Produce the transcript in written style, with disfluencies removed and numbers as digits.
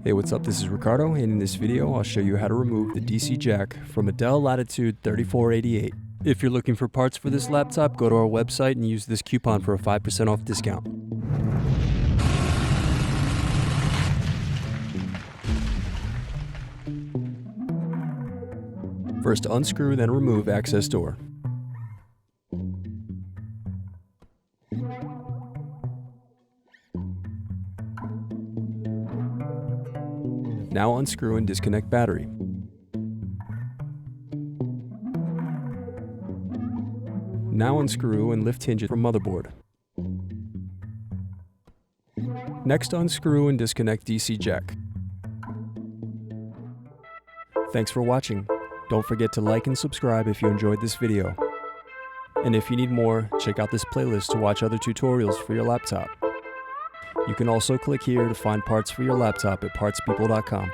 Hey, what's up? This is Ricardo, and in this video I'll show you how to remove the DC jack from a Dell Latitude 3488. If you're looking for parts for this laptop, go to our website and use this coupon for a 5% off discount. First unscrew, then remove access door. Now unscrew and disconnect battery. Now unscrew and lift hinge from motherboard. Next unscrew and disconnect DC jack. Thanks for watching. Don't forget to like and subscribe if you enjoyed this video. And if you need more, check out this playlist to watch other tutorials for your laptop. You can also click here to find parts for your laptop at partspeople.com.